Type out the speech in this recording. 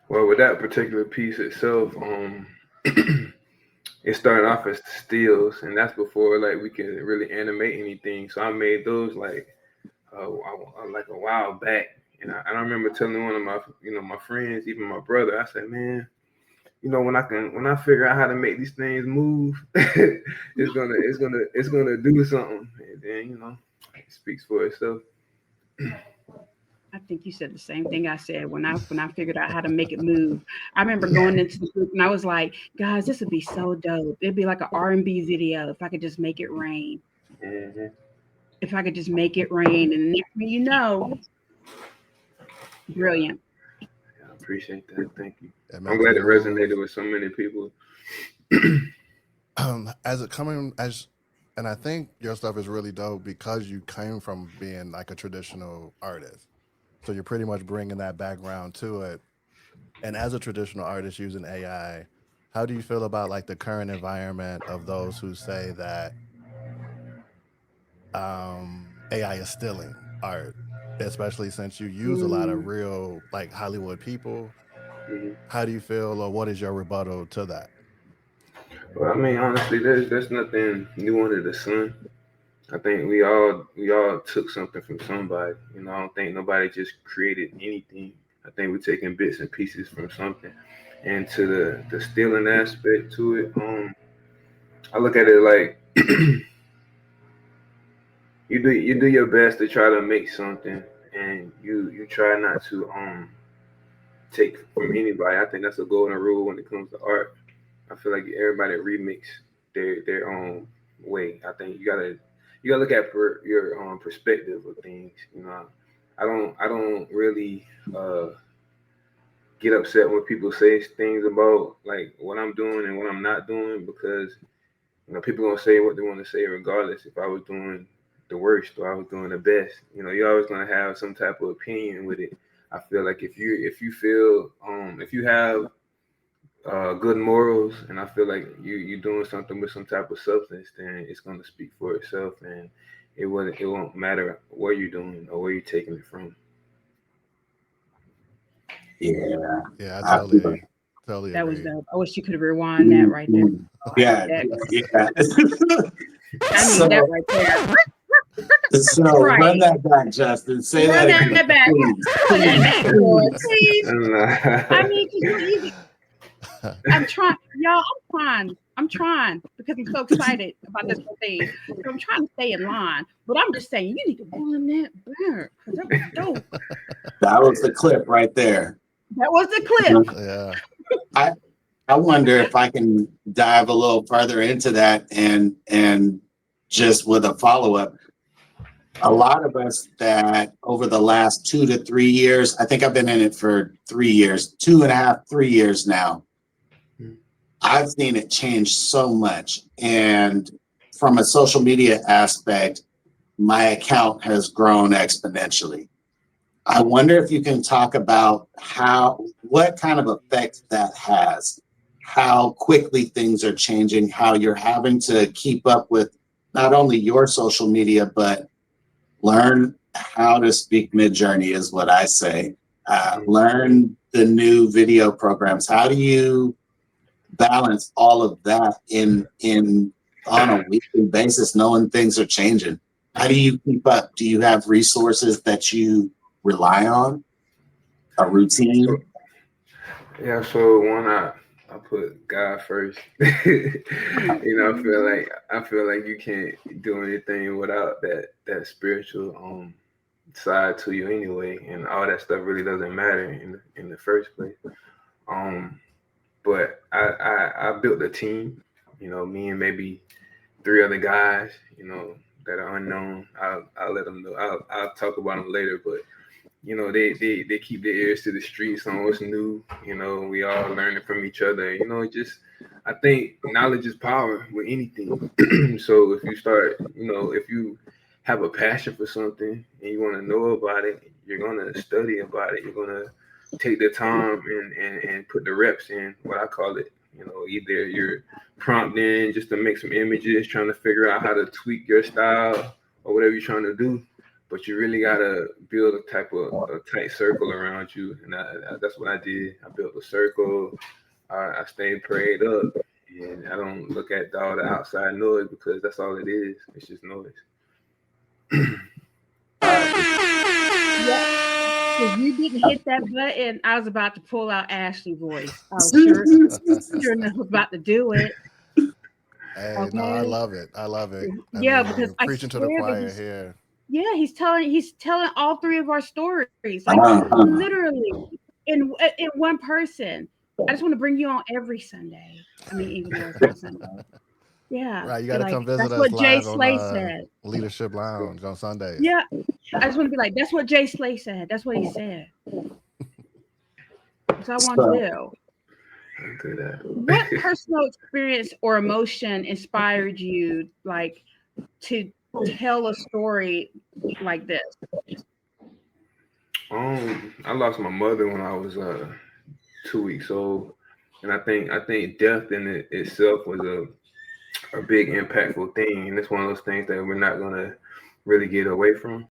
Well, with that particular piece itself, it started off as stills, and that's before like we could really animate anything. So I made those like like a while back, and I remember telling one of my my friends, even my brother, I said, man, when I figure out how to make these things move, it's gonna do something, and then it speaks for itself. I think you said the same thing I said when I figured out how to make it move. I remember going into the group and I was like, guys, this would be so dope. It'd be like an R&B video if I could just make it rain. Hmm. If I could just make it rain, and the next thing you know, Yeah, brilliant. I appreciate that. Thank you. It I'm makes glad it it move. resonated with so many people. As it coming as, and I think your stuff is really dope because you came from being like a traditional artist. So you're pretty much bringing that background to it. And as a traditional artist using AI, how do you feel about like the current environment of those who say that AI is stealing art, especially since you use a lot of Mm. real like Hollywood people? Hmm. How do you feel, or what is your rebuttal to that? Well, I mean, honestly, there's nothing new under the sun. I think we all took something from somebody. I don't think nobody just created anything. I think we're taking bits and pieces from something. And to the stealing aspect to it, I look at it like you do your best to try to make something, and you try not to take from anybody. I think that's a golden rule when it comes to art. I feel like everybody remix their own way. I think you gotta look at your perspective of things. I don't really uh, get upset when people say things about like what I'm doing and what I'm not doing, because people gonna say what they want to say regardless if I was doing the worst or I was doing the best. You're always gonna have some type of opinion with it. I feel like if you feel if you have good morals, and I feel like you're doing something with some type of substance, then it's gonna speak for itself, and it won't matter where you're doing or where you're taking it from. Yeah, Yeah, I I feel totally That was agree. dope. I wish you could have rewind that right there. Mhm. I need Yeah, that. yeah. I need that So, right there. so run Right. that back, Justin. Say Run that that again, back. please, Run that please, back, Lord. please. Please. And I mean, because you I'm trying, y'all. I'm trying. I'm trying because I'm so excited about this whole thing. So I'm trying to stay in line. But I'm just saying, you need to run that back because that was dope. That was the clip right there. That was the clip. Yeah. I I wonder if I can dive a little further into that and just with a follow up. A lot of us that over the last 2 to 3 years, I think I've been in it for 3 years, 2.5, 3 years now. I've seen it change so much. And from a social media aspect, my account has grown exponentially. I wonder if you can talk about what kind of effect that has, how quickly things are changing, how you're having to keep up with not only your social media, but learn how to speak mid-journey is what I say. Learn the new video programs. How do you balance all of that in on a weekly basis, knowing things are changing? How do you keep up? Do you have resources that you rely on? A so routine? yeah, so one I put God first. I feel like you can't do anything without that spiritual side to you anyway, and all that stuff really doesn't matter in the first place. Um, but I built a team. Me and maybe three other guys. That are unknown. I'll let them know. I'll talk about them later, but they keep their ears to the streets on what's new. We all learning from each other. Just I think knowledge is power with anything. So if you have a passion for something and you want to know about it, you're gonna study about it. You're gonna take the time and put the reps in. What I call it. Either you're prompting just to make some images, trying to figure out how to tweak your style or whatever you're trying to do, but you really gotta build a type of a tight circle around you, and that's what I did. I built a circle. I stayed prayed up, and I don't look at all the outside noise because that's all it is. It's just noise. Yeah. If you didn't hit that button, I was about to pull out Ashley voice. I was sure enough about to do it. Hey, no, I Okay. love it. I love it. I Yeah, because mean, I preaching to the swear that choir here. yeah, he's telling all three of our stories. Like Uh-huh. literally in one person. I just want to bring you on every Sunday. I mean, even though it's not Sunday. Yeah. Right, you got Be to like, come visit that's us what Jay live on Slay said. Leadership Lounge on Sundays. Yeah. I just want to be like, that's what Jay Slay said. That's what he said. That's what I want to So, do. I'll do What that. personal experience or emotion inspired you like to tell a story like this? I lost my mother when I was 2 weeks old, and I think death in itself was a big impactful thing, and it's one of those things that we're not gonna really get away from.